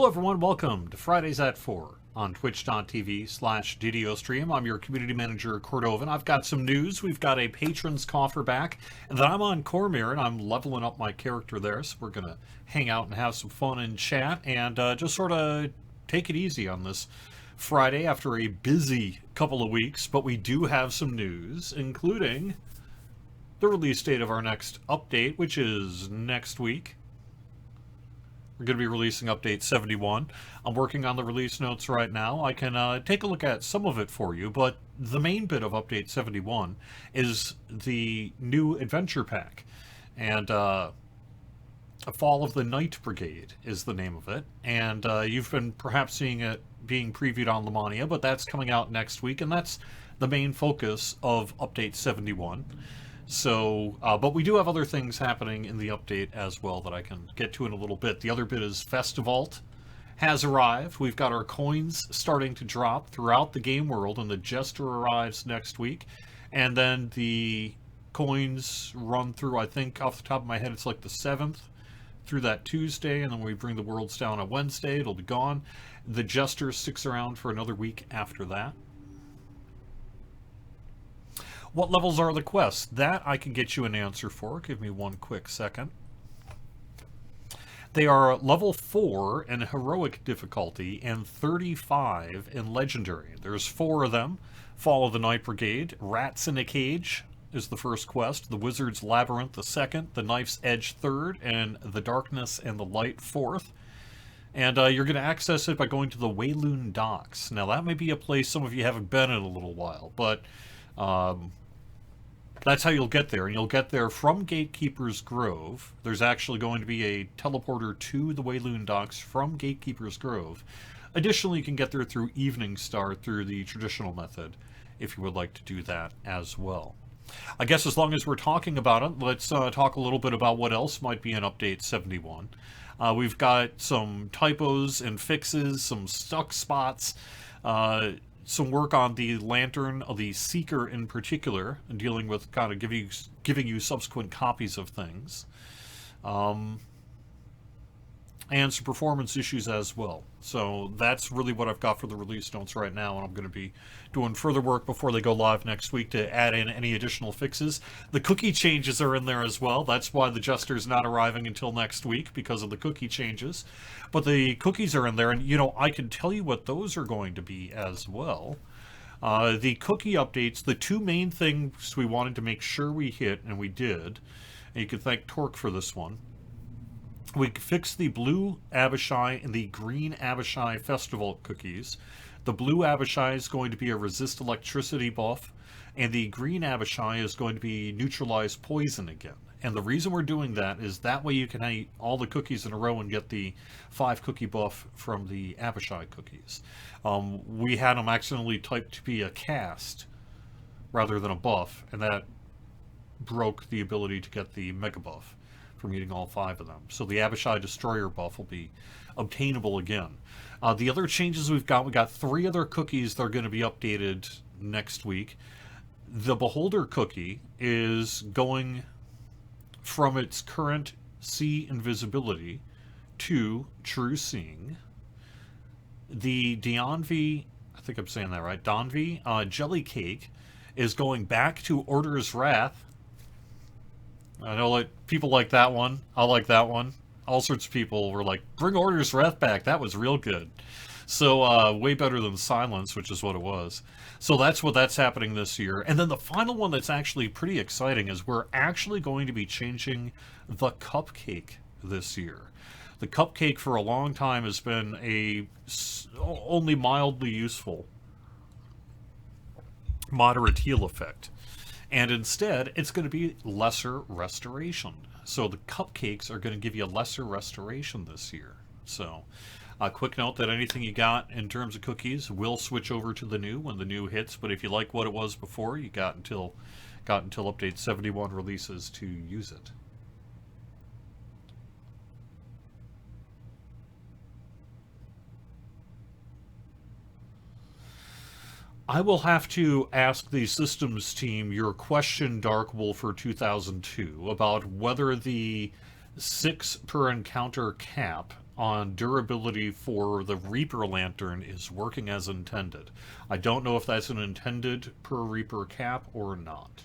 everyone, welcome to Fridays at 4 on twitch.tv/DDOstream. I'm your community manager, Cordovan. I've got some news. We've got a patron's coffer back, and then I'm on Cormyr, and I'm leveling up my character there, so we're going to hang out and have some fun and chat, and just sort of take it easy on this Friday after a busy couple of weeks, but we do have some news, including the release date of our next update, which is next week. We're going to be releasing update 71. I'm working on the release notes right now. I can take a look at some of it for you, but the main bit of update 71 is the new adventure pack. And Fall of the Night Brigade is the name of it. And you've been perhaps seeing it being previewed on Lemania, but that's coming out next week, and that's the main focus of update 71. So, but we do have other things happening in the update as well that I can get to in a little bit. The other bit is Festivult has arrived. We've got our coins starting to drop throughout the game world, and the Jester arrives next week. And then the coins run through, I think, off the top of my head, it's like the 7th through that Tuesday, and then we bring the worlds down on Wednesday. It'll be gone. The Jester sticks around for another week after that. What levels are the quests? That I can get you an answer for. Give me one quick second. They are level 4 in heroic difficulty and 35 in legendary. There's 4 of them. Fall of the Night Brigade, Rats in a Cage is the first quest, the Wizard's Labyrinth the second, the Knife's Edge third, and the Darkness and the Light fourth. And you're going to access it by going to the Wayloon Docks. Now that may be a place some of you haven't been in a little while, but that's how you'll get there, and you'll get there from Gatekeeper's Grove. There's actually going to be a teleporter to the Wayloon Docks from Gatekeeper's Grove. Additionally, you can get there through Evening Star through the traditional method, if you would like to do that as well. I guess as long as we're talking about it, let's talk a little bit about what else might be in Update 71. We've got some typos and fixes, some stuck spots, some work on the Lantern of the Seeker in particular, and dealing with kind of giving you subsequent copies of things. And some performance issues as well. So that's really what I've got for the release notes right now, and I'm going to be doing further work before they go live next week to add in any additional fixes. The cookie changes are in there as well. That's why the Jester's not arriving until next week, because of the cookie changes. But the cookies are in there, and I can tell you what those are going to be as well. The cookie updates, the two main things we wanted to make sure we hit, and we did, and you can thank Torque for this one. We fixed the blue Abishai and the green Abishai Festivult cookies. The blue Abishai is going to be a resist electricity buff, and the green Abishai is going to be neutralize poison again. And the reason we're doing that is that way you can eat all the cookies in a row and get the 5 cookie buff from the Abishai cookies. We had them accidentally typed to be a cast rather than a buff, and that broke the ability to get the mega buff from eating all 5 of them. So the Abishai Destroyer buff will be obtainable again. The other changes we got 3 other cookies that are going to be updated next week. The Beholder cookie is going from its current See Invisibility to True Seeing. The Donvi, I think I'm saying that right, Donvi Jelly Cake is going back to Order's Wrath. I know people like that one. I like that one. All sorts of people were like, bring Order's Wrath back. That was real good. So way better than Silence, which is what it was. So that's happening this year. And then the final one that's actually pretty exciting is we're actually going to be changing the cupcake this year. The cupcake for a long time has been only mildly useful moderate heal effect. And instead, it's going to be lesser restoration. So the cupcakes are going to give you a lesser restoration this year. So a quick note that anything you got in terms of cookies will switch over to the new when the new hits. But if you like what it was before, you got until update 71 releases to use it. I will have to ask the systems team your question, Dark Wolfer 2002, about whether the 6 per encounter cap on durability for the Reaper Lantern is working as intended. I don't know if that's an intended per Reaper cap or not.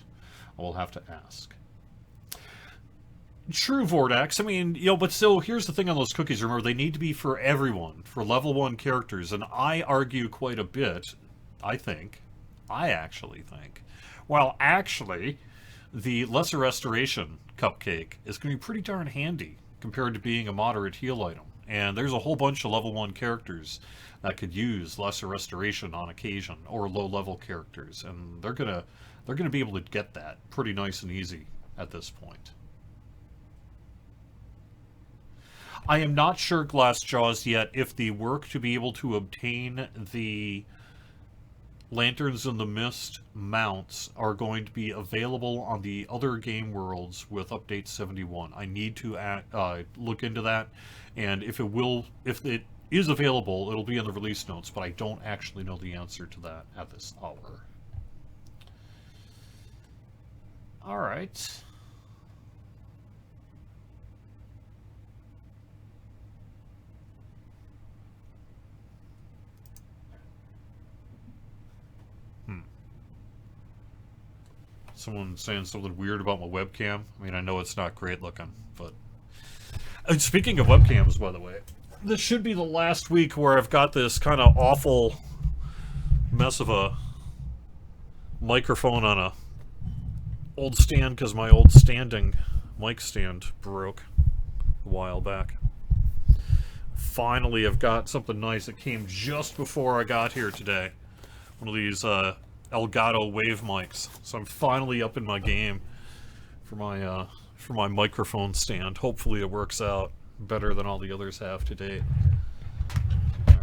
I will have to ask. True, Vordax. I mean, but still, here's the thing on those cookies. Remember, they need to be for everyone, for level 1 characters. And I argue quite a bit, I actually think, well, actually, the Lesser Restoration cupcake is going to be pretty darn handy compared to being a moderate heal item. And there's a whole bunch of level 1 characters that could use Lesser Restoration on occasion, or low-level characters. And they're gonna be able to get that pretty nice and easy at this point. I am not sure, Glassjaws, yet if the work to be able to obtain the Lanterns in the Mist mounts are going to be available on the other game worlds with update 71. I need to look into that, and if it is available, it'll be in the release notes, but I don't actually know the answer to that at this hour. All right. Someone saying something weird about my webcam. I mean, I know it's not great looking, but... And speaking of webcams, by the way, this should be the last week where I've got this kind of awful mess of a microphone on a old stand because my old standing mic stand broke a while back. Finally, I've got something nice that came just before I got here today. One of these, Elgato Wave mics, so I'm finally up in my game for my microphone stand. Hopefully it works out better than all the others have to date. All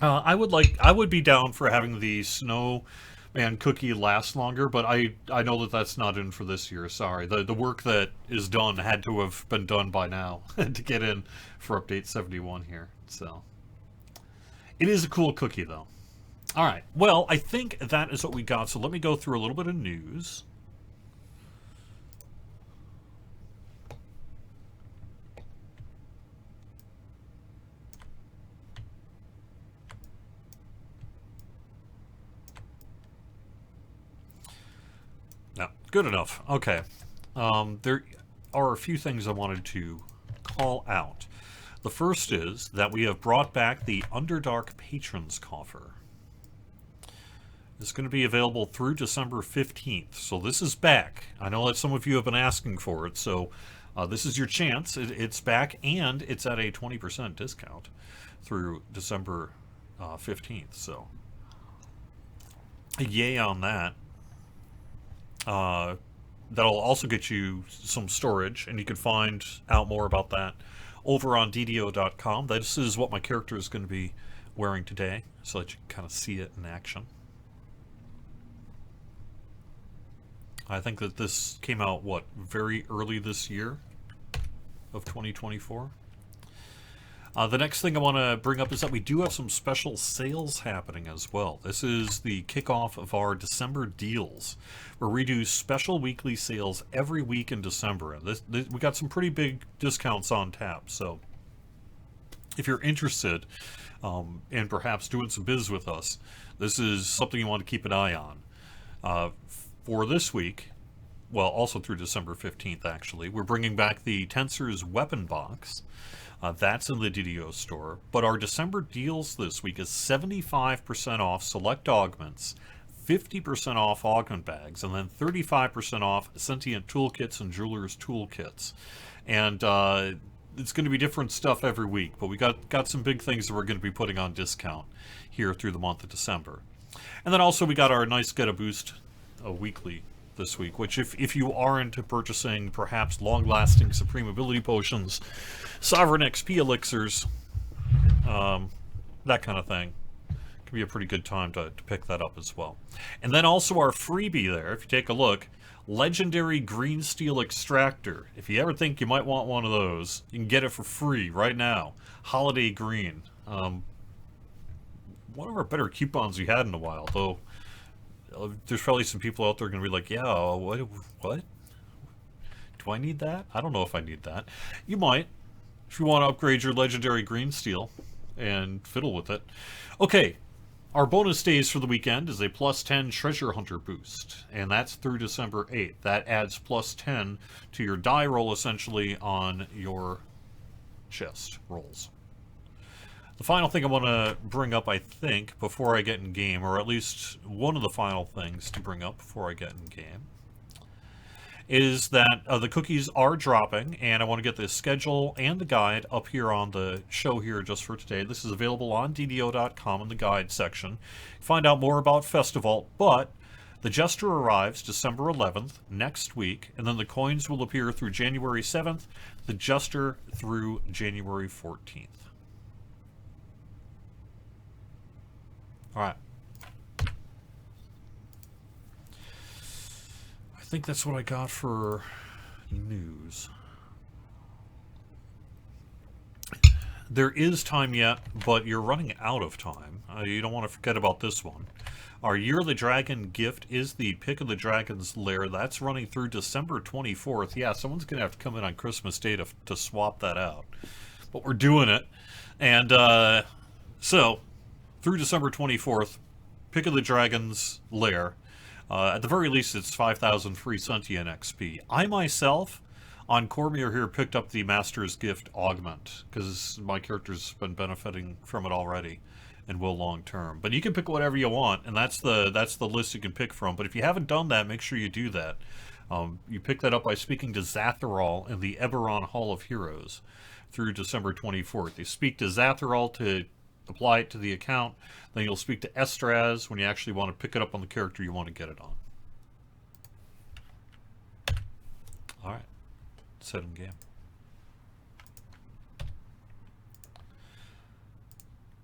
right. I would be down for having the Snowman cookie last longer, but I know that that's not in for this year. Sorry, the work that is done had to have been done by now to get in for update 71 here. So it is a cool cookie though. All right, well, I think that is what we got. So let me go through a little bit of news. No, good enough. Okay. There are a few things I wanted to call out. The first is that we have brought back the Underdark Patrons Coffer. It's going to be available through December 15th, so this is back. I know that some of you have been asking for it, so this is your chance. It's back, and it's at a 20% discount through December 15th, so yay on that. That'll also get you some storage, and you can find out more about that over on DDO.com. This is what my character is going to be wearing today, so that you can kind of see it in action. I think that this came out, very early this year of 2024. The next thing I want to bring up is that we do have some special sales happening as well. This is the kickoff of our December deals, where we do special weekly sales every week in December. And we got some pretty big discounts on tap, so if you're interested in perhaps doing some biz with us, this is something you want to keep an eye on. For this week, well, also through December 15th, actually, we're bringing back the Tensor's Weapon Box. That's in the DDO store. But our December deals this week is 75% off select augments, 50% off augment bags, and then 35% off sentient toolkits and jeweler's toolkits. And it's going to be different stuff every week, but we got some big things that we're going to be putting on discount here through the month of December. And then also we got our nice Get a Boost weekly this week, which if you are into purchasing perhaps long-lasting Supreme Ability Potions, Sovereign XP Elixirs, that kind of thing, can be a pretty good time to pick that up as well. And then also our freebie there, if you take a look, Legendary Green Steel Extractor. If you ever think you might want one of those, you can get it for free right now. Holiday Green. One of our better coupons we had in a while, though. there's probably some people out there going to be like, yeah, what? Do I need that? I don't know if I need that. You might, if you want to upgrade your legendary green steel and fiddle with it. Okay, our bonus days for the weekend is a +10 treasure hunter boost, and that's through December 8th. That adds +10 to your die roll, essentially, on your chest rolls. The final thing I want to bring up, I think, before I get in game, or at least one of the final things to bring up before I get in game, is that the cookies are dropping, and I want to get the schedule and the guide up here on the show here just for today. This is available on DDO.com in the guide section. Find out more about Festivult, but the Jester arrives December 11th, next week, and then the coins will appear through January 7th, the Jester through January 14th. Alright. I think that's what I got for news. There is time yet, but you're running out of time. You don't want to forget about this one. Our Year of the Dragon gift is the Pick of the Dragon's Lair. That's running through December 24th. Yeah, someone's going to have to come in on Christmas Day to swap that out. But we're doing it. And so, through December 24th, Pick of the Dragon's Lair. At the very least, it's 5,000 free Sentient XP. I myself, on Cormier here, picked up the Master's Gift Augment, because my character's been benefiting from it already, and will long term. But you can pick whatever you want, and that's the list you can pick from. But if you haven't done that, make sure you do that. You pick that up by speaking to Zatharal in the Eberron Hall of Heroes through December 24th. You speak to Zatharal to apply it to the account, then you'll speak to Estraz when you actually want to pick it up on the character you want to get it on. Alright, set in game.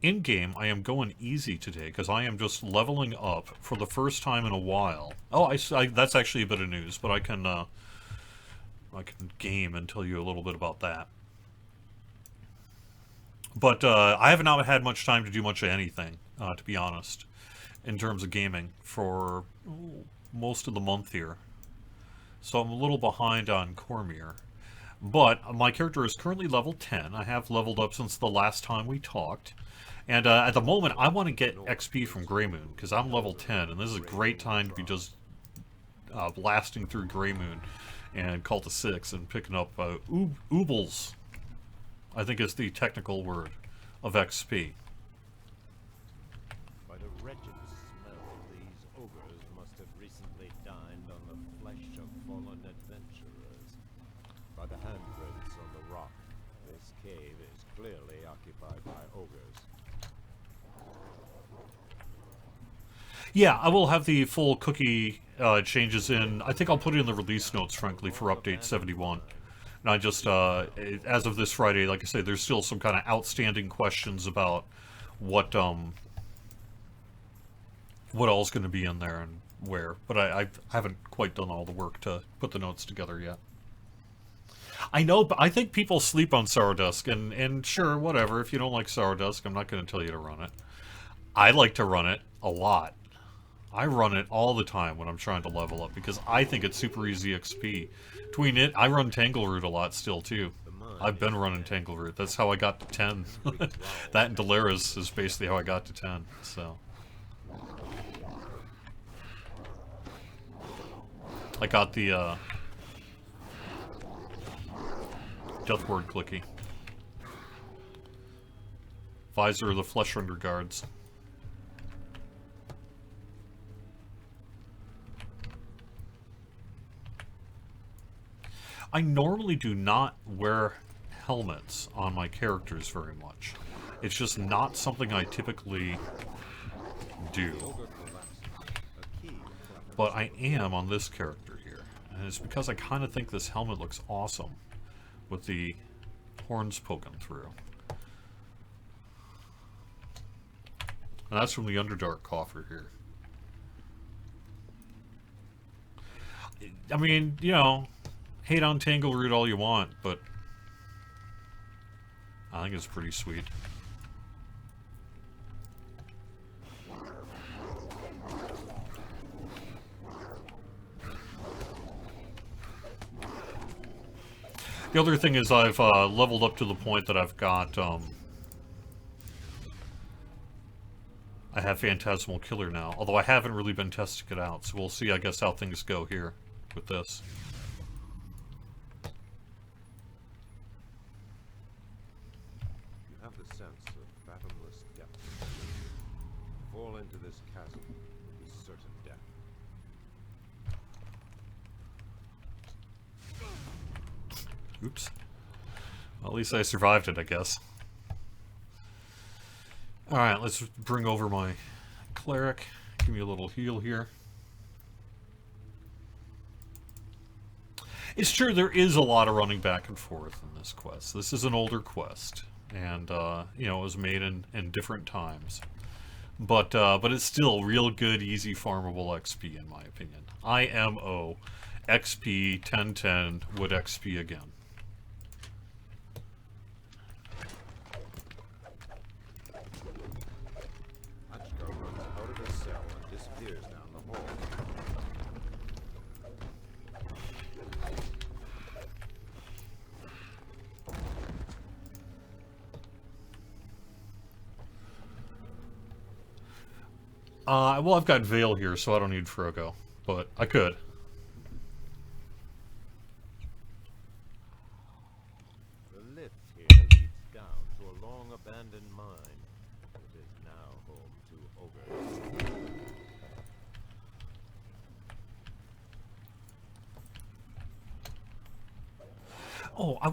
In game, I am going easy today because I am just leveling up for the first time in a while. Oh, that's actually a bit of news, but I can game and tell you a little bit about that. But I have not had much time to do much of anything, to be honest, in terms of gaming for most of the month here. So I'm a little behind on Cormier. But my character is currently level 10. I have leveled up since the last time we talked. And at the moment, I want to get XP from Greymoon, because I'm level 10, and this is a great time to be just blasting through Greymoon and Cult of Six and picking up oobles. I think is the technical word of XP. By the wretched smell, these ogres must have recently dined on the flesh of fallen adventurers. By the handprints on the rock, this cave is clearly occupied by ogres. Yeah, I will have the full cookie changes in. I think I'll put it in the release notes, frankly, for update 71. And I just, as of this Friday, like I say, there's still some kind of outstanding questions about what all's going to be in there and where. But I haven't quite done all the work to put the notes together yet. I know, but I think people sleep on Sourdusk, and sure, whatever. If you don't like Sourdusk, I'm not going to tell you to run it. I like to run it a lot. I run it all the time when I'm trying to level up, because I think it's super easy XP. Between it, I run Tangleroot a lot still, too. I've been running Tangleroot. That's how I got to 10. That and Delaris is basically how I got to 10, so. I got the, Deathward Clicky. Visor of the Fleshrender Guards. I normally do not wear helmets on my characters very much. It's just not something I typically do. But I am on this character here. And it's because I kind of think this helmet looks awesome with the horns poking through. And that's from the Underdark coffer here. I mean, you know, hate on Tangleroot all you want, but I think it's pretty sweet. The other thing is I've leveled up to the point that I've got, I have Phantasmal Killer now, although I haven't really been testing it out, so we'll see, I guess, how things go here with this. You have the sense of fathomless depth. Fall into this chasm will be certain death. Oops. Well, at least I survived it, I guess. Alright, let's bring over my cleric. Give me a little heal here. It's true, there is a lot of running back and forth in this quest. This is an older quest, and, you know, it was made in different times. But it's still real good, easy, farmable XP, in my opinion. IMO, XP, 1010, would XP again. Runs out of his cell and disappears down the hall. Well, I've got Vale here, so I don't need Frogo, but I could. The lift here leads down to a long abandoned mine. It is now home to ogres. Oh, I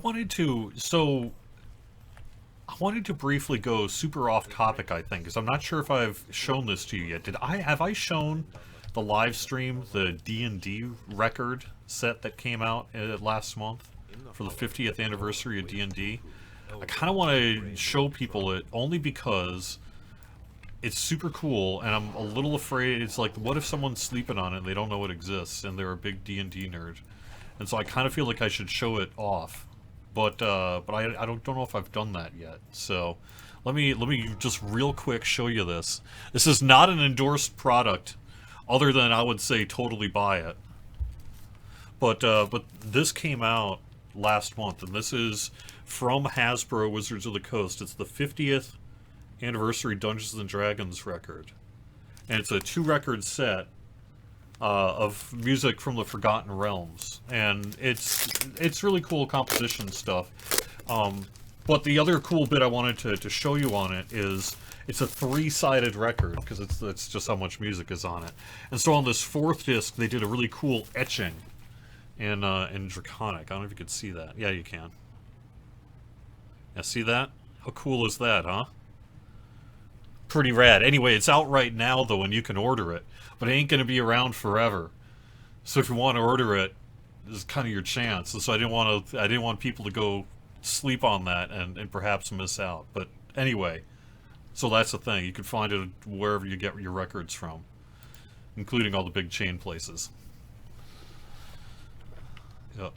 wanted to briefly go super off topic, I think, because I'm not sure if I've shown this to you yet. Have I shown the live stream, the D&D record set that came out last month for the 50th anniversary of D&D? I kind of want to show people it only because it's super cool, and I'm a little afraid. It's like, what if someone's sleeping on it and they don't know it exists, and they're a big D&D nerd? And so I kind of feel like I should show it off, but I don't know if I've done that yet. So let me just real quick show you this. This is not an endorsed product, other than I would say totally buy it. But this came out last month, and this is from Hasbro Wizards of the Coast. It's the 50th anniversary Dungeons and Dragons record, and it's a 2-record set of music from the Forgotten Realms, and it's really cool composition stuff. But the other cool bit I wanted to show you on it is it's a 3-sided record, because it's just how much music is on it. And so on this 4th disc, they did a really cool etching in Draconic. I don't know if you could see that. Yeah, you can. Yeah, see that? How cool is that, huh? Pretty rad. Anyway, it's out right now, though, and you can order it. But it ain't going to be around forever. So if you want to order it, this is kind of your chance. And so I didn't want people to go sleep on that and perhaps miss out. But anyway, so that's the thing. You can find it wherever you get your records from, including all the big chain places. Yep.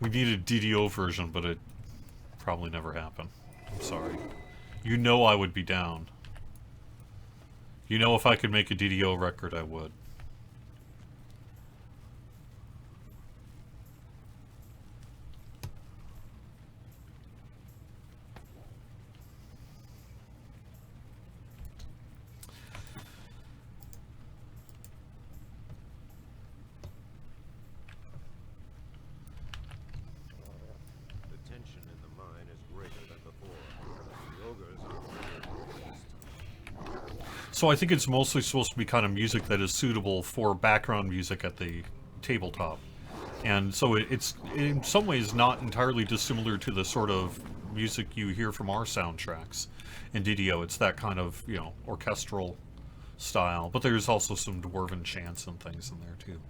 We need a DDO version, but it probably never happened. I'm sorry. You know I would be down. You know if I could make a DDO record, I would. The tension in the mine is greater than before. The ogres are furious. So I think it's mostly supposed to be kind of music that is suitable for background music at the tabletop. And so it's in some ways not entirely dissimilar to the sort of music you hear from our soundtracks in DDO. It's that kind of, you know, orchestral style. But there's also some dwarven chants and things in there too.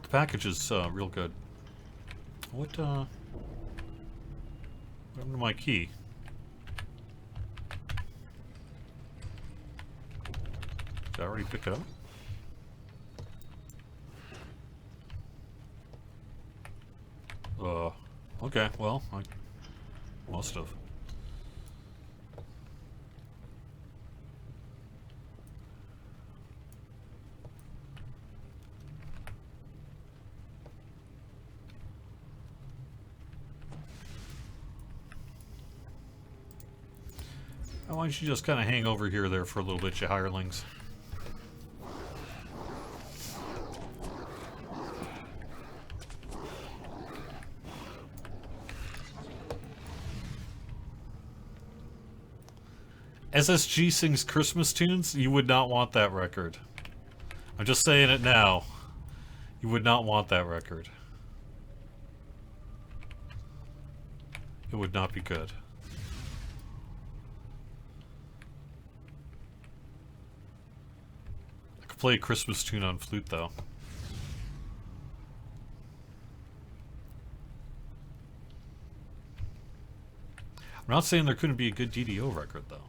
The package is real good. What happened to my key? Did I already pick it up? Okay, well, I must have. Why don't you just kind of hang over here there for a little bit, you hirelings? SSG sings Christmas tunes? You would not want that record. I'm just saying it now. You would not want that record. It would not be good. I could play a Christmas tune on flute, though. I'm not saying there couldn't be a good DDO record, though.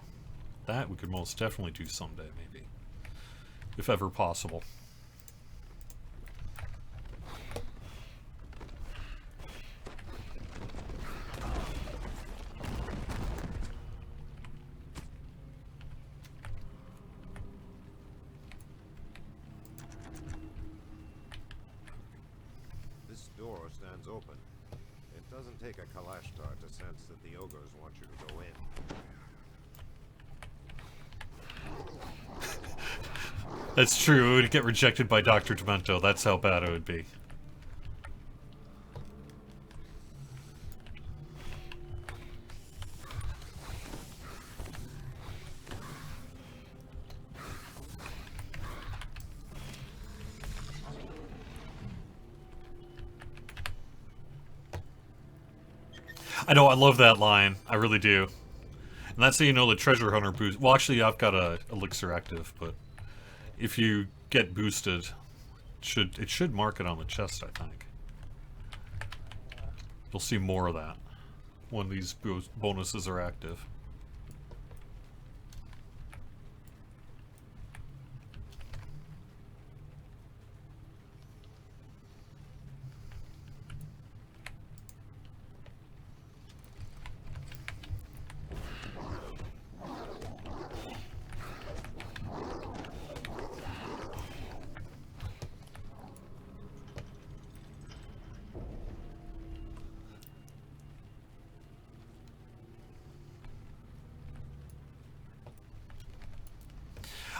That we could most definitely do someday, maybe. If ever possible. This door stands open. It doesn't take a Kalashtar to sense that the ogres want you to go in. That's true, it would get rejected by Dr. Demento. That's how bad it would be. I know, I love that line. I really do. And that's how you know the treasure hunter boost. Well, actually, I've got a elixir active, but if you get boosted, it should mark it on the chest, I think. You'll see more of that when these bonuses are active.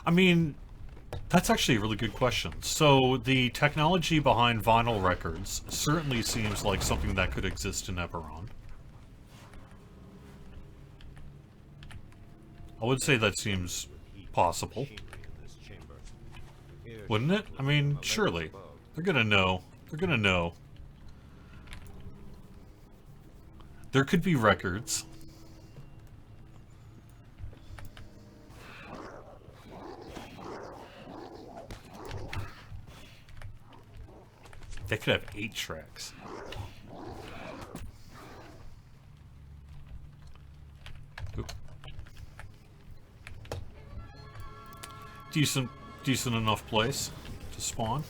I mean, that's actually a really good question. So, the technology behind vinyl records certainly seems like something that could exist in Eberron. I would say that seems possible. Wouldn't it? I mean, surely. They're gonna know. They're gonna know. There could be records. They could have 8 tracks. Oop. Decent enough place to spawn.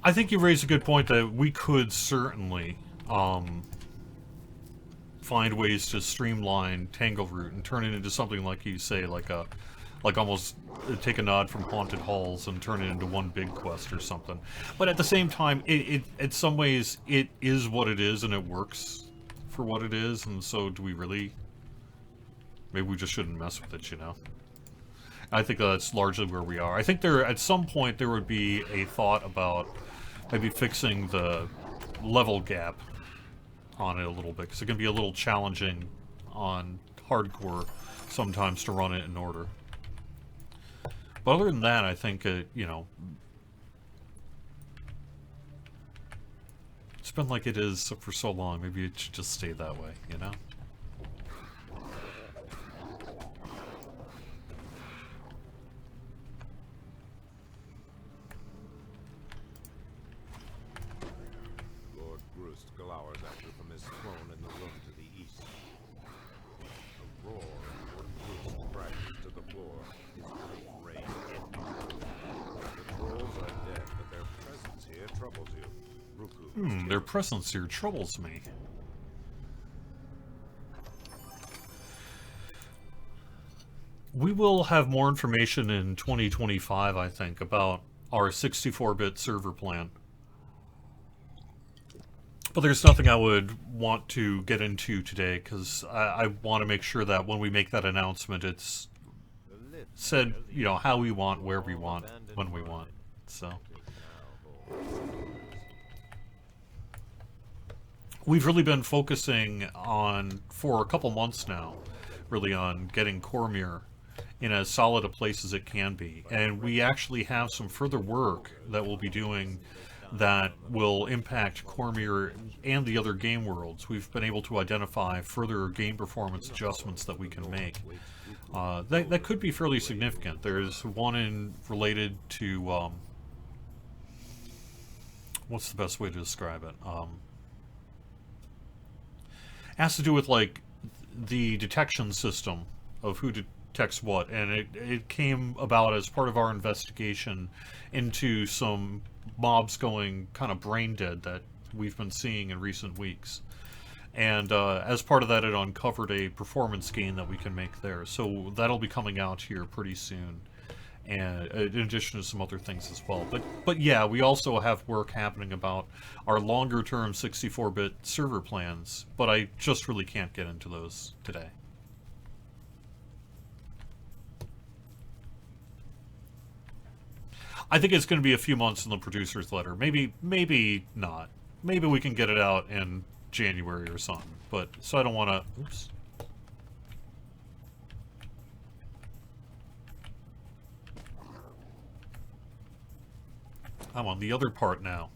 I think you raised a good point that we could certainly find ways to streamline Tangleroot and turn it into something like you say, like almost take a nod from Haunted Halls and turn it into one big quest or something. But at the same time, it in some ways it is what it is and it works for what it is. And so, do we really? Maybe we just shouldn't mess with it, you know? I think that's largely where we are. I think at some point there would be a thought about maybe fixing the level gap on it a little bit, because it can be a little challenging on hardcore sometimes to run it in order. But other than that, I think, you know, it's been like it is for so long, maybe it should just stay that way, you know? Their presence here troubles me. We will have more information in 2025, I think, about our 64-bit server plan. But there's nothing I would want to get into today, because I want to make sure that when we make that announcement, it's said, you know, how we want, where we want, when we want. So we've really been focusing on, for a couple months now, really on getting Cormier in as solid a place as it can be. And we actually have some further work that we'll be doing that will impact Cormier and the other game worlds. We've been able to identify further game performance adjustments that we can make. That could be fairly significant. There's one related to what's the best way to describe it? Has to do with like the detection system of who detects what, and it came about as part of our investigation into some mobs going kind of brain dead that we've been seeing in recent weeks. And as part of that, it uncovered a performance gain that we can make there. So that'll be coming out here pretty soon, and in addition to some other things as well. But yeah, we also have work happening about our longer-term 64-bit server plans, but I just really can't get into those today. I think it's going to be a few months in the producer's letter. Maybe not. Maybe we can get it out in January or something. But so I don't want to. Oops. I'm on the other part now.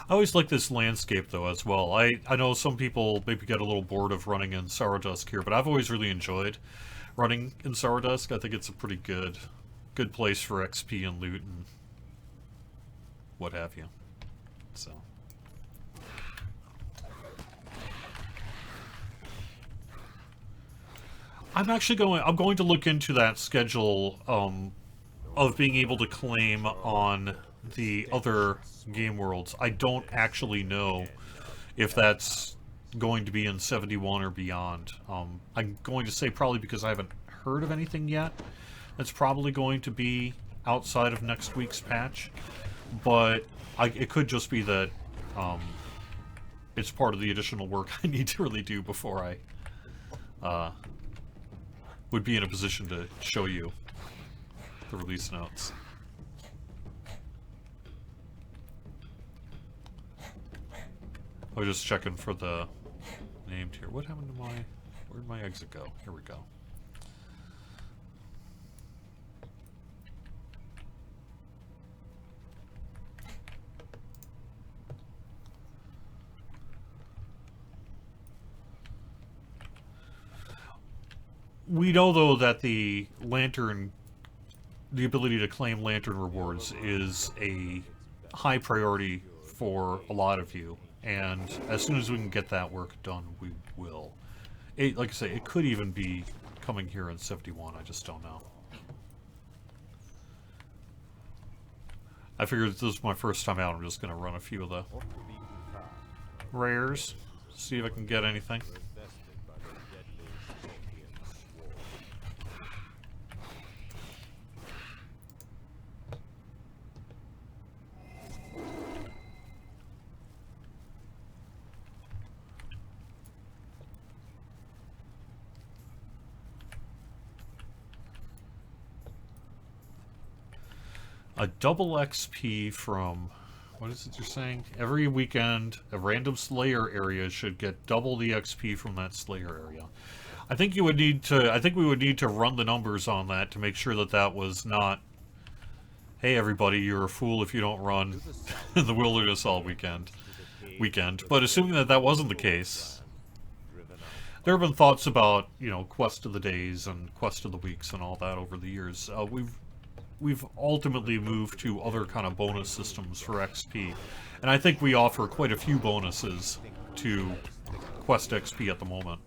I always like this landscape, though, as well. I know some people maybe get a little bored of running in Sourdusk here, but I've always really enjoyed running in Sourdusk. I think it's a pretty good place for XP and loot and what have you. So. I'm going to look into that schedule of being able to claim on the other game worlds. I don't actually know if that's going to be in 71 or beyond. I'm going to say probably because I haven't heard of anything yet. It's probably going to be outside of next week's patch, but it could just be that it's part of the additional work I need to really do before I would be in a position to show you the release notes. I was just checking for the named here. What happened to where'd my exit go? Here we go. We know, though, that the ability to claim lantern rewards is a high priority for a lot of you. And as soon as we can get that work done, we will. Like I say, it could even be coming here in 71. I just don't know. I figured this is my first time out. I'm just going to run a few of the rares, see if I can get anything. A double XP from, what is it you're saying? Every weekend, a random Slayer area should get double the XP from that Slayer area. I think we would need to run the numbers on that to make sure that that was not, hey everybody, you're a fool if you don't run in the wilderness all weekend. But assuming that that wasn't the case, there have been thoughts about, you know, Quest of the Days and Quest of the Weeks and all that over the years. We've ultimately moved to other kind of bonus systems for XP. And I think we offer quite a few bonuses to Quest XP at the moment.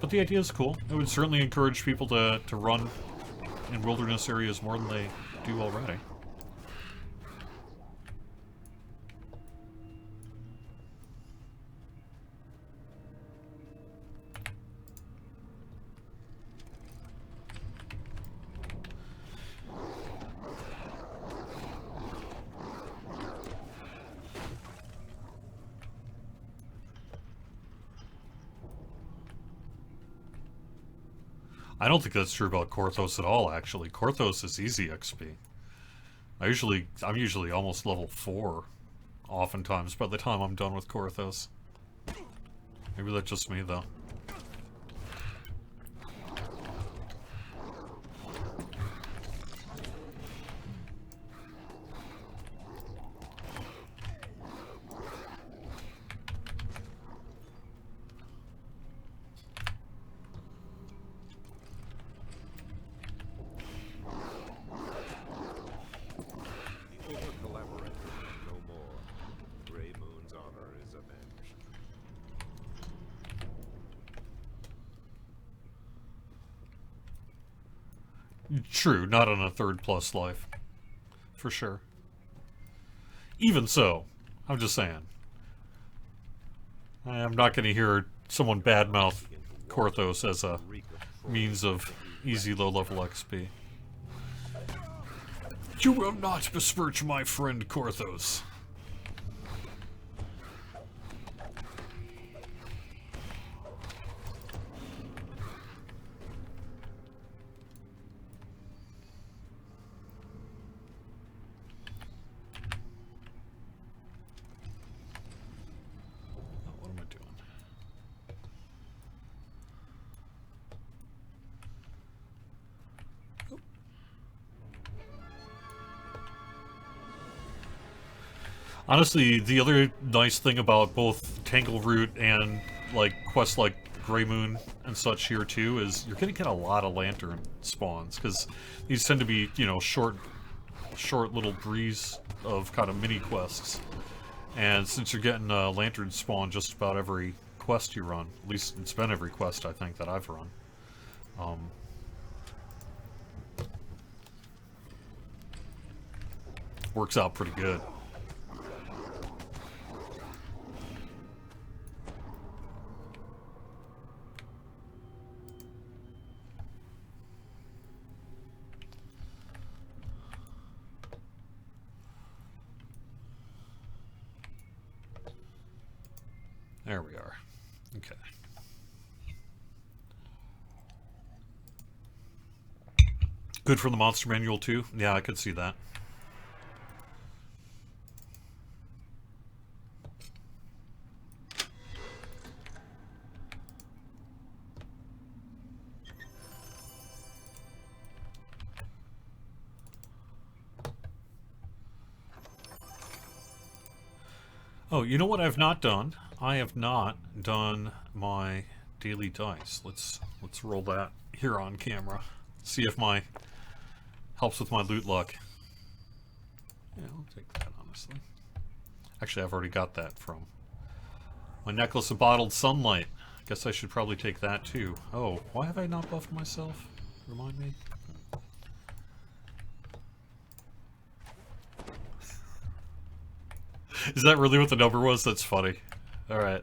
But the idea is cool. It would certainly encourage people to run in wilderness areas more than they do already. I don't think that's true about Korthos at all, actually. Korthos is easy XP. I'm usually almost level 4, oftentimes, by the time I'm done with Korthos. Maybe that's just me, though. True, not on a third plus life. For sure. Even so, I'm just saying. I'm not going to hear someone badmouth Korthos as a means of easy low-level XP. You will not besmirch my friend Korthos. Honestly, the other nice thing about both Tangleroot and like quests like Grey Moon and such here too is you're gonna get a lot of lantern spawns because these tend to be, you know, short little breeze of kind of mini quests. And since you're getting a lantern spawn just about every quest you run, at least it's been every quest I think that I've run. Works out pretty good. There we are. Okay. Good for the monster manual too? Yeah, I could see that. Oh, you know what I've not done? I have not done my daily dice. Let's roll that here on camera. See if my helps with my loot luck. Yeah, I'll take that honestly. Actually, I've already got that from my necklace of bottled sunlight. Guess I should probably take that too. Oh, why have I not buffed myself? Remind me. Is that really what the number was? That's funny. Alright.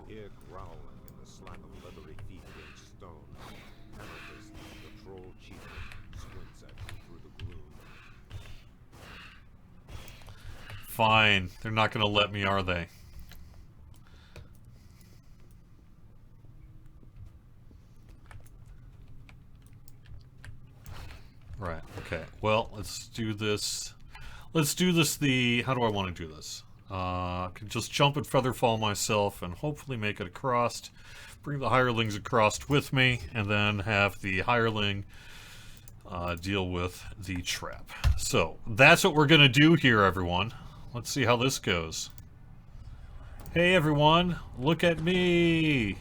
You hear growling and the slap of leathery feet against stone. Amethyst, the troll chief, squints at you through the gloom. Fine. They're not gonna let me, are they? Right, okay. Well, let's do this. Let's do this how do I want to do this? I can just jump at Featherfall myself and hopefully make it across. Bring the hirelings across with me, and then have the hireling deal with the trap. So, that's what we're going to do here, everyone. Let's see how this goes. Hey, everyone. Look at me.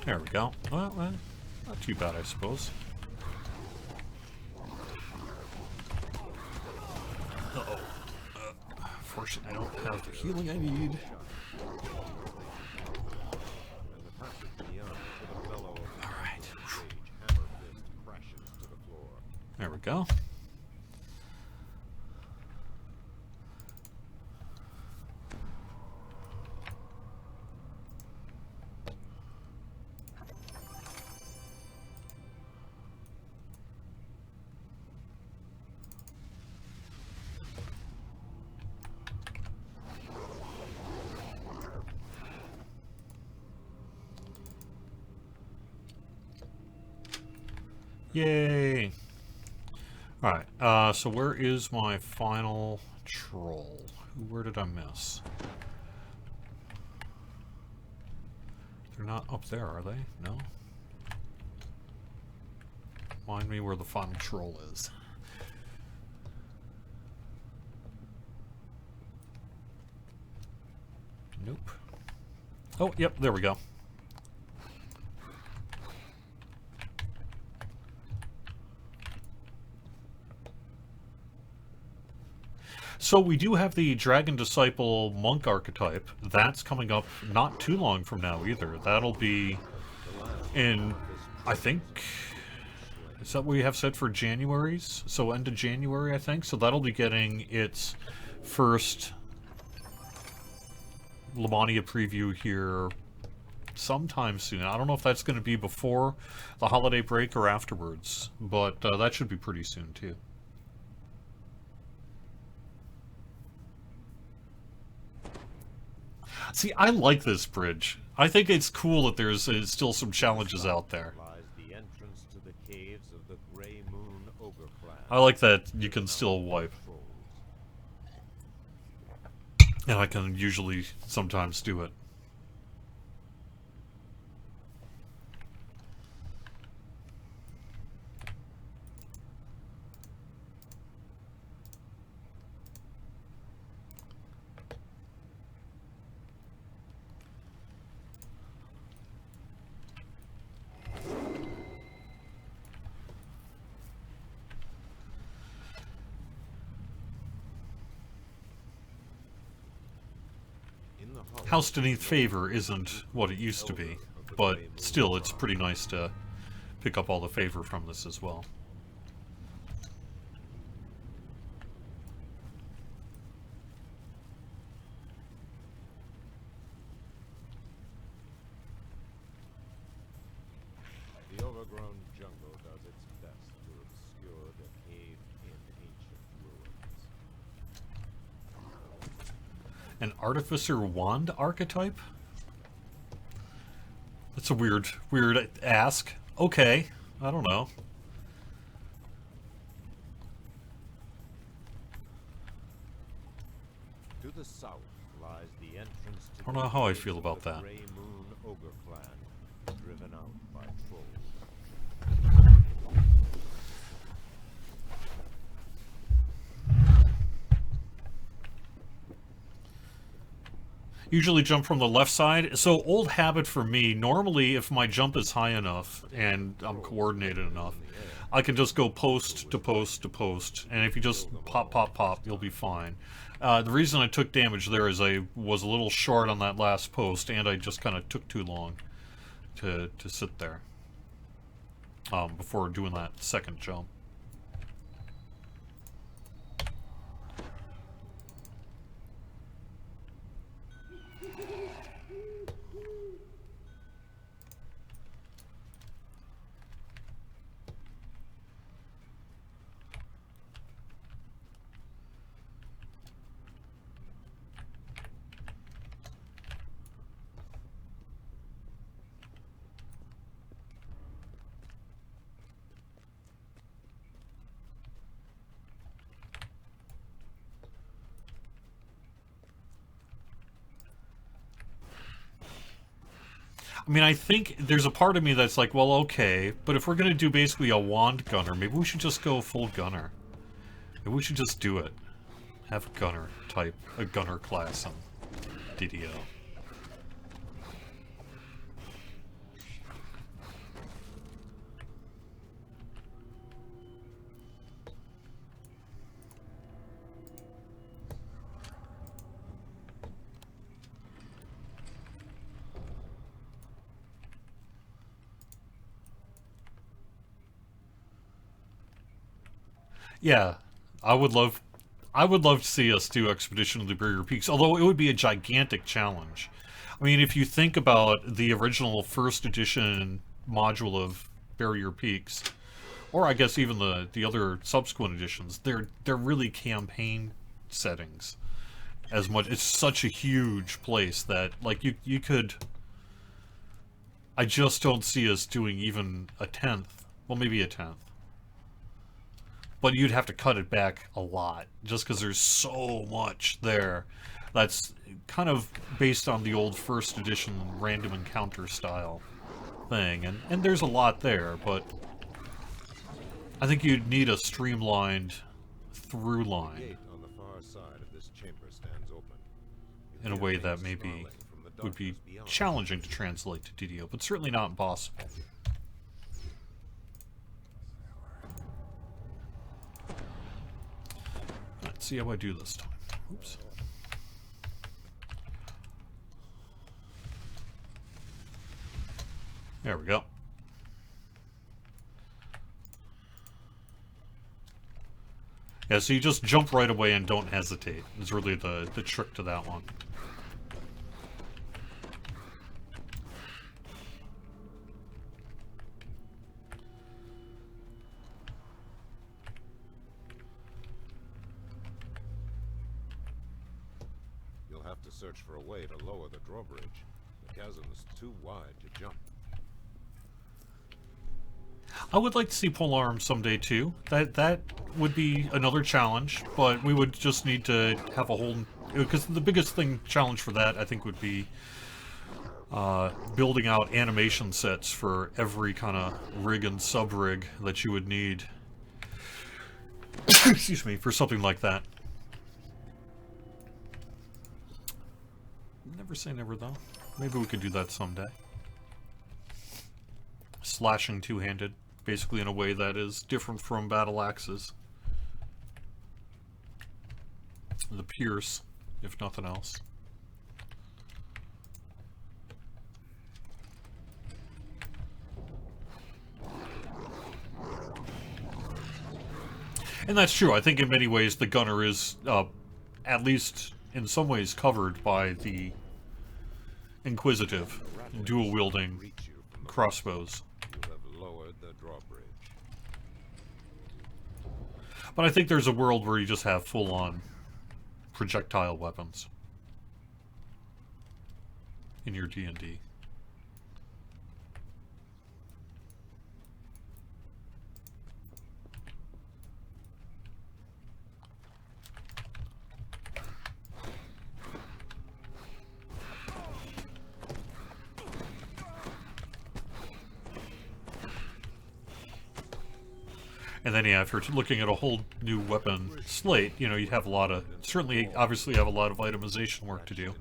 There we go. Well, not too bad, I suppose. Uh-oh. Fortunately, I don't have the healing I need. Alright. There we go. Yay! Alright, so where is my final troll? Where did I miss? They're not up there, are they? No? Remind me where the final troll is. Nope. Oh, yep, there we go. So we do have the Dragon Disciple Monk archetype. That's coming up not too long from now either. That'll be in, I think, is that what we have set for January's? So end of January, I think. So that'll be getting its first Lamania preview here sometime soon. I don't know if that's going to be before the holiday break or afterwards, but that should be pretty soon too. See, I like this bridge. I think it's cool that there's still some challenges out there. I like that you can still wipe. And I can usually sometimes do it. House Beneath Favor isn't what it used to be, but still it's pretty nice to pick up all the favor from this as well. The overgrown jungle does its best to obscure the caved-in ancient ruins. An Artificer Wand archetype? That's a weird ask. Okay, I don't know. To the south lies the entrance to I don't know how I feel about that. Grey Moon Ogre clan, driven out by trolls. Usually jump from the left side. So old habit for me, normally if my jump is high enough and I'm coordinated enough, I can just go post to post to post. And if you just pop, pop, pop, you'll be fine. The reason I took damage there is I was a little short on that last post and I just kind of took too long to sit there before doing that second jump. I mean, I think there's a part of me that's like, well, okay, but if we're going to do basically a wand gunner, maybe we should just go full gunner. Maybe we should just do it. Have a gunner type, a gunner class on DDO. Yeah, I would love I would love to see us do Expedition of the Barrier Peaks, although it would be a gigantic challenge. I mean, if you think about the original first edition module of Barrier Peaks, or I guess even the other subsequent editions, they're really campaign settings as much. It's such a huge place that like you could. I just don't see us doing even a tenth. Well, maybe a tenth. But you'd have to cut it back a lot just because there's so much there. That's kind of based on the old first edition random encounter style thing, and there's a lot there, but I think you'd need a streamlined through The line gate on the far side of this chamber stands open. You in a hear way things that maybe snarling from the would be darkness beyond. challenging to translate to DDO, but certainly not impossible. Let's see how I do this time. Oops. There we go. Yeah, so you just jump right away and don't hesitate. Is really the trick to that one. You'll have to search for a way to lower the drawbridge. The chasm's too wide to jump. I would like to see polearm someday too. That would be another challenge, but we would just need to have a whole, because the biggest challenge for that I think would be building out animation sets for every kind of rig and sub rig that you would need. Excuse me, for something like that. Never say never though. Maybe we could do that someday. Slashing two-handed, basically in a way that is different from battle axes. The pierce, if nothing else. And that's true. I think in many ways the gunner is, at least in some ways, covered by the inquisitive, dual-wielding Reach you from the crossbows. You have lowered the drawbridge. But I think there's a world where you just have full-on projectile weapons in your D&D. And then, yeah, if you're looking at a whole new weapon slate, you know, you'd have a lot of, certainly, obviously have a lot of itemization work to do.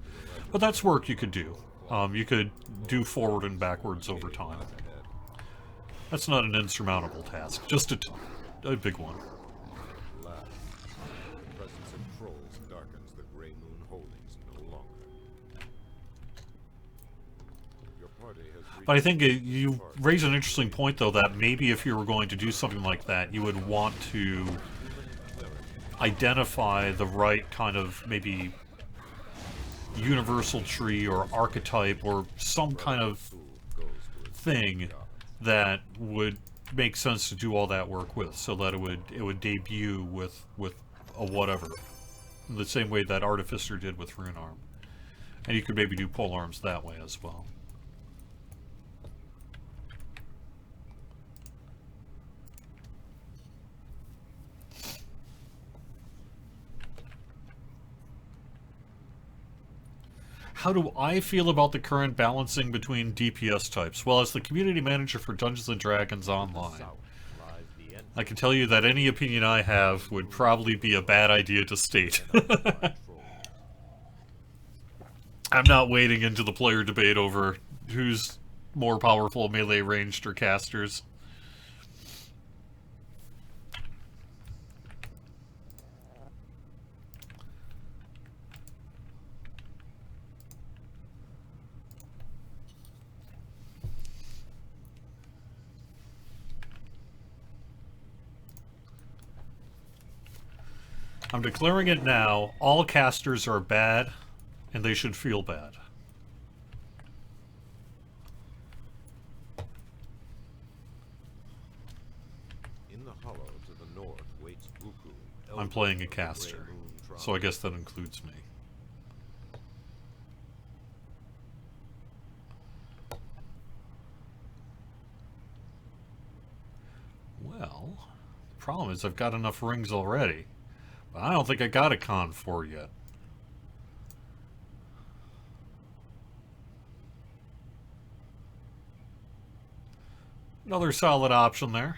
But that's work you could do. You could do forward and backwards over time. That's not an insurmountable task, just a big one. Last, the presence of trolls darkens the Grey Moon holdings no longer. Your party has reached But I think you raise an interesting point, though, that maybe if you were going to do something like that, you would want to identify the right kind of maybe universal tree or archetype or some kind of thing that would make sense to do all that work with, so that it would debut with a whatever, in the same way that Artificer did with Runearm, and you could maybe do polearms that way as well. How do I feel about the current balancing between DPS types? Well, as the community manager for Dungeons & Dragons Online, south lies the end I can tell you that any opinion I have would probably be a bad idea to state. I'm not wading into the player debate over who's more powerful, melee ranged or casters. I'm declaring it now. All casters are bad, and they should feel bad. In the hollow to the north waits Buku. I'm playing a caster, so I guess that includes me. Well, the problem is I've got enough rings already, but I don't think I got a Con 4 yet. Another solid option there.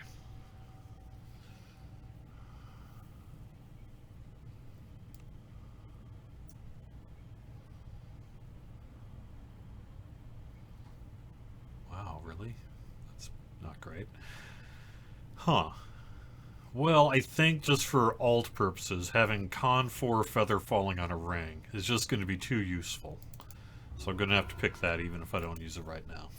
Wow, really? That's not great. Huh. Well, I think just for alt purposes, having Con 4 Feather falling on a ring is just going to be too useful. So I'm going to have to pick that even if I don't use it right now.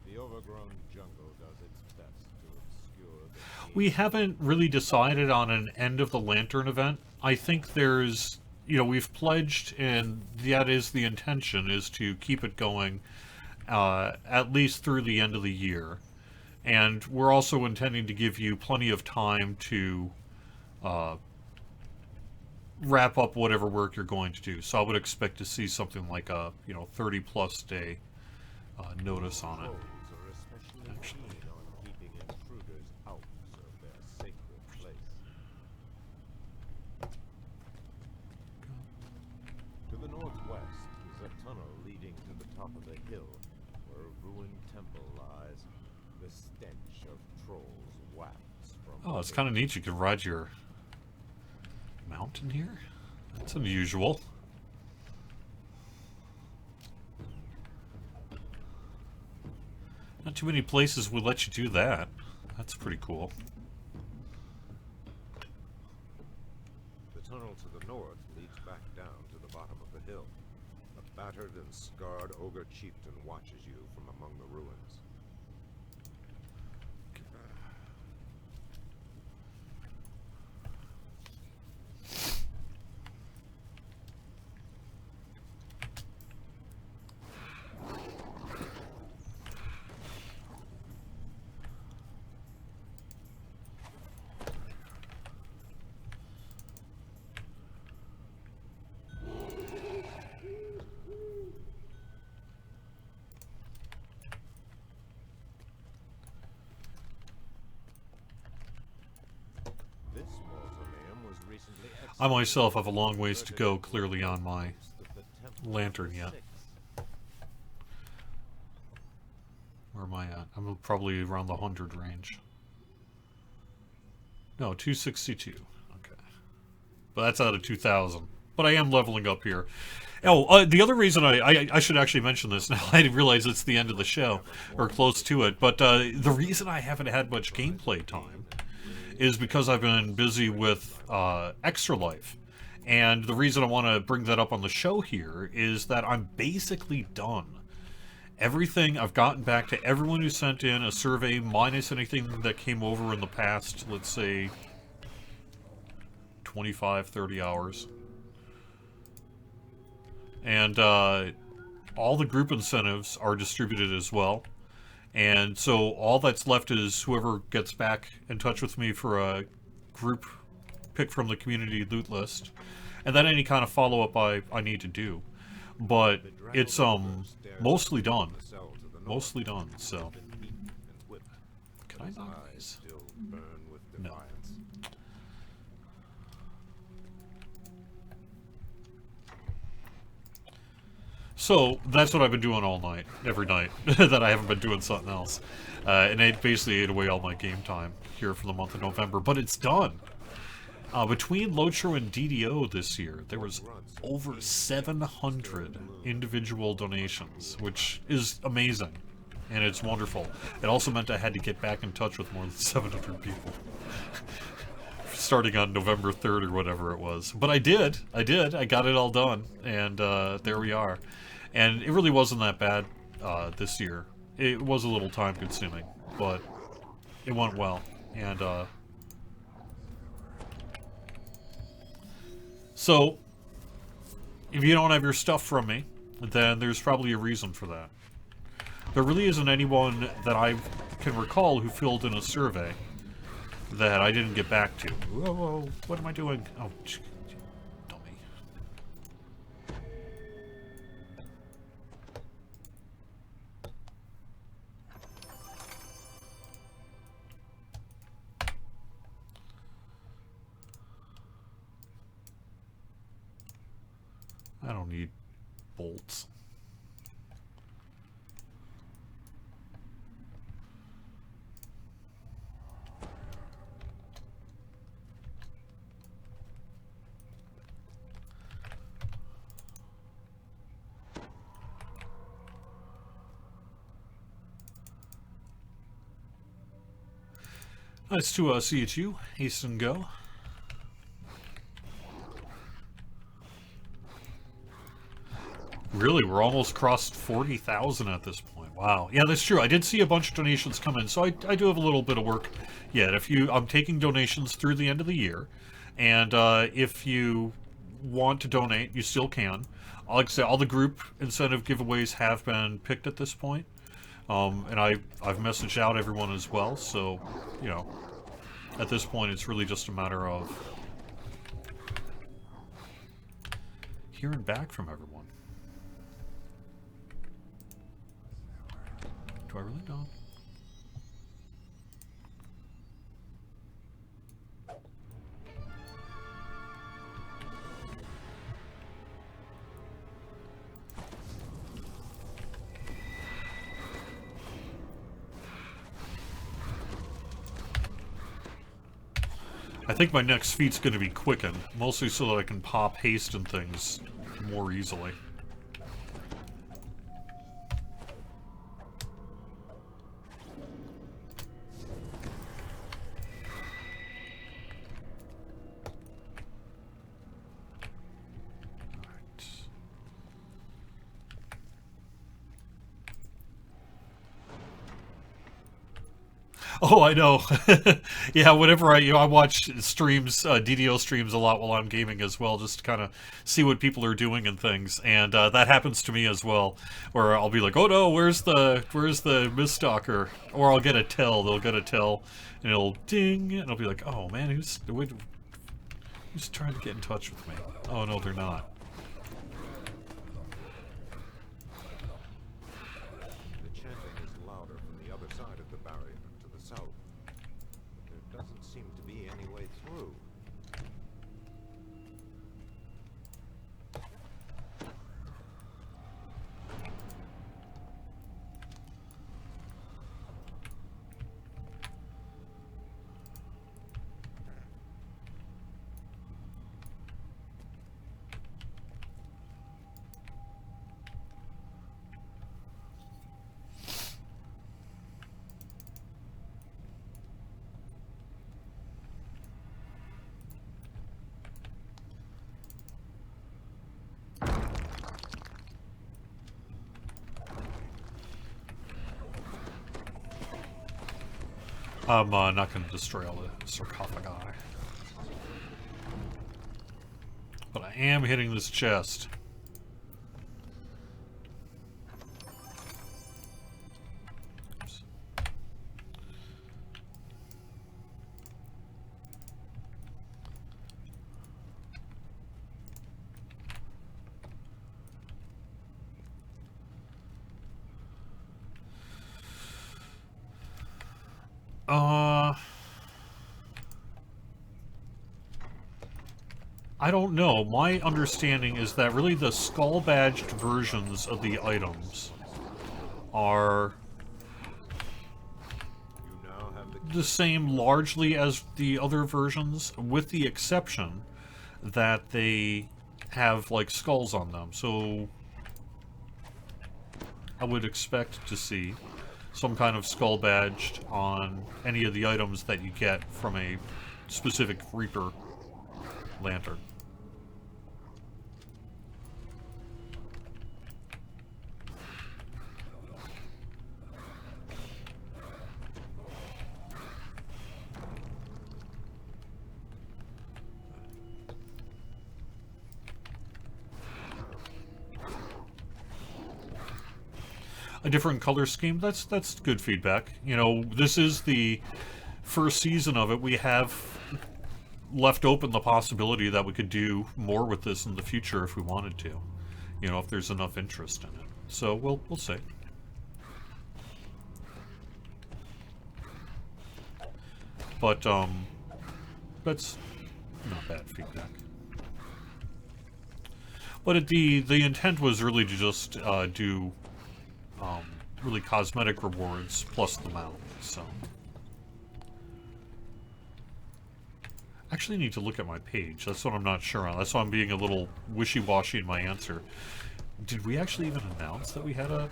The overgrown jungle does its best to obscure the We haven't really decided on an end of the lantern event. I think there's, we've pledged, and that is the intention, is to keep it going at least through the end of the year. And we're also intending to give you plenty of time to wrap up whatever work you're going to do. So I would expect to see something like a 30 plus day notice on it. trolls are especially keen on keeping intruders out of their sacred place. To the northwest is a tunnel leading to the top of the hill, where a ruined temple lies. The stench of trolls wafts from. Oh, it's kind of neat. You can ride your mountain here. That's unusual. Not too many places would let you do that. That's pretty cool. The tunnel to the north leads back down to the bottom of the hill. A battered and scarred ogre chieftain watches you from among the ruins. This mausoleum was recently I myself have a long ways to go clearly on my lantern yet. Where am I at? I'm probably around the 100 range. No, 262. Okay. But that's out of 2,000. But I am leveling up here. Oh, the other reason I should actually mention this now. I realize it's the end of the show, or close to it. But the reason I haven't had much gameplay time is because I've been busy with Extra Life. And the reason I want to bring that up on the show here is that I'm basically done. Everything, I've gotten back to everyone who sent in a survey, minus anything that came over in the past, let's say, 25, 30 hours. And all the group incentives are distributed as well. And so all that's left is whoever gets back in touch with me for a group pick from the community loot list. And then any kind of follow-up I need to do. But it's mostly done. Mostly done, so. Can I knock these? No. So, that's what I've been doing all night, every night, that I haven't been doing something else. And it basically ate away all my game time here for the month of November, but it's done. Between Lotro and DDO this year, there was over 700 individual donations, which is amazing. and it's wonderful. It also meant I had to get back in touch with more than 700 people. Starting on November 3rd or whatever it was. But I did. I got it all done. And there we are. And it really wasn't that bad this year. It was a little time consuming, but it went well. And so, if you don't have your stuff from me, then there's probably a reason for that. There really isn't anyone that I can recall who filled in a survey that I didn't get back to. Whoa, whoa, what am I doing? Oh, dummy. I don't need bolts. Nice to see you, Hasten Go. Really, we're almost crossed 40,000 at this point. Wow. Yeah, that's true. I did see a bunch of donations come in, so I do have a little bit of work yet. I'm taking donations through the end of the year, and if you want to donate, you still can. Like I say, all the group incentive giveaways have been picked at this point, and I've messaged out everyone as well. So, you know, at this point, it's really just a matter of hearing back from everyone. Do I really know? I think my next feat's going to be Quicken, mostly so that I can pop haste and things more easily. Oh, I know. Yeah, whenever I watch streams, DDO streams a lot while I'm gaming as well, just to kind of see what people are doing and things. And that happens to me as well, where I'll be like, "Oh no, where's the Miststalker?" Or I'll get a tell. They'll get a tell, and it'll ding, and I'll be like, "Oh man, who's trying to get in touch with me?" Oh no, they're not. I'm not going to destroy all the sarcophagi. But I am hitting this chest. Oops. I don't know. My understanding is that really the skull-badged versions of the items are the same largely as the other versions, with the exception that they have, like, skulls on them. So I would expect to see some kind of skull badged on any of the items that you get from a specific Reaper lantern. A different color scheme, that's good feedback. You know, this is the first season of it. We have left open the possibility that we could do more with this in the future if we wanted to. You know, if there's enough interest in it. So we'll see. But that's not bad feedback. But the intent was really to just do really cosmetic rewards plus the mount. So actually need to look at my page. That's what I'm not sure on. That's why I'm being a little wishy-washy in my answer. Did we actually even announce that we had a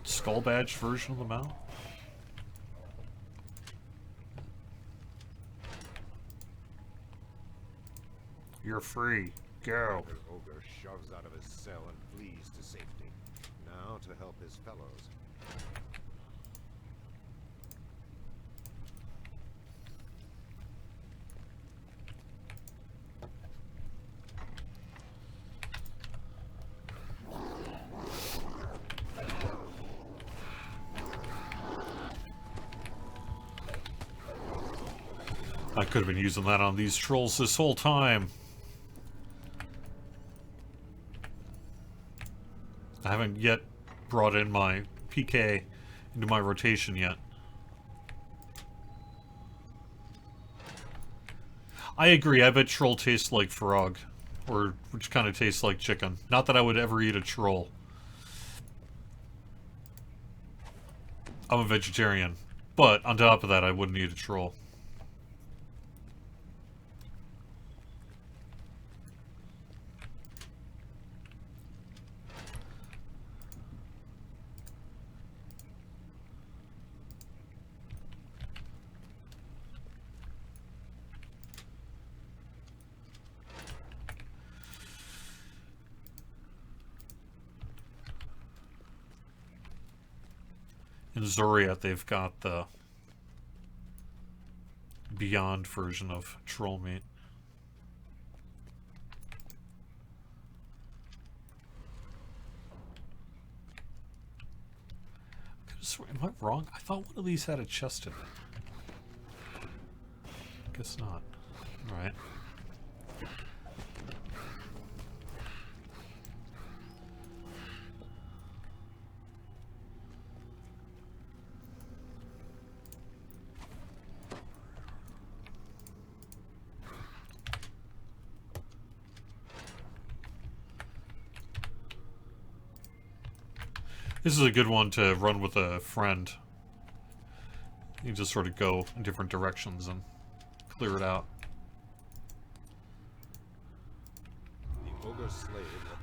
skull badge version of the mount? You're free. Go. The ogre shoves out of his cell and flees to safety. Now to help his fellows. I could have been using that on these trolls this whole time. I haven't yet brought in my PK into my rotation yet. I agree, I bet troll tastes like frog. Or which kind of tastes like chicken. Not that I would ever eat a troll. I'm a vegetarian. But on top of that, I wouldn't eat a troll. In Zoriat, they've got the Beyond version of troll meat. Am I wrong? I thought one of these had a chest in it. Guess not. Alright. This is a good one to run with a friend. You just sort of go in different directions and clear it out.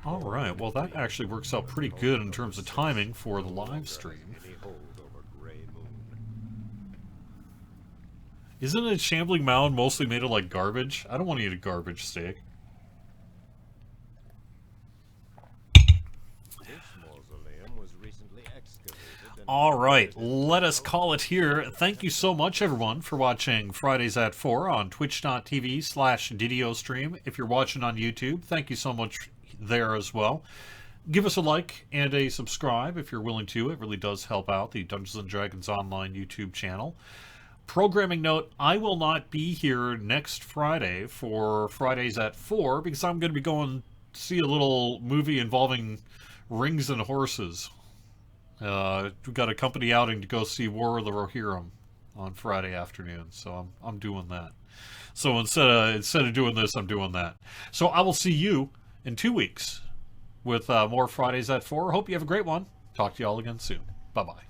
Alright, well that actually works out pretty good in terms of timing for the live stream. Isn't a shambling mound mostly made of like garbage? I don't want to eat a garbage steak. Alright, let us call it here. Thank you so much, everyone, for watching Fridays at 4 on twitch.tv/DDOstream. If you're watching on YouTube, thank you so much there as well. Give us a like and a subscribe if you're willing to. It really does help out the Dungeons & Dragons Online YouTube channel. Programming note, I will not be here next Friday for Fridays at 4 because I'm going to be going to see a little movie involving rings and horses. We've got a company outing to go see War of the Rohirrim on Friday afternoon, so I'm doing that. So instead of doing this, I'm doing that. So I will see you in 2 weeks with more Fridays at 4. Hope you have a great one. Talk to you all again soon. Bye-bye.